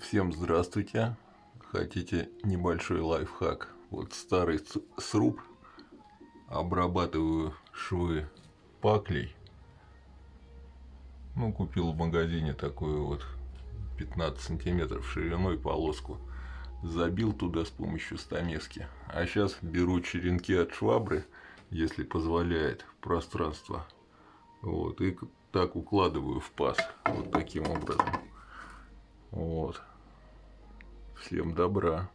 Всем здравствуйте! Хотите небольшой лайфхак? Вот старый сруб, обрабатываю швы паклей. Ну, купил в магазине такую вот 15 сантиметров шириной полоску. Забил туда с помощью стамески. А сейчас беру черенки от швабры, если позволяет пространство. Вот, и так укладываю в паз. Вот таким образом. Вот. Всем добра.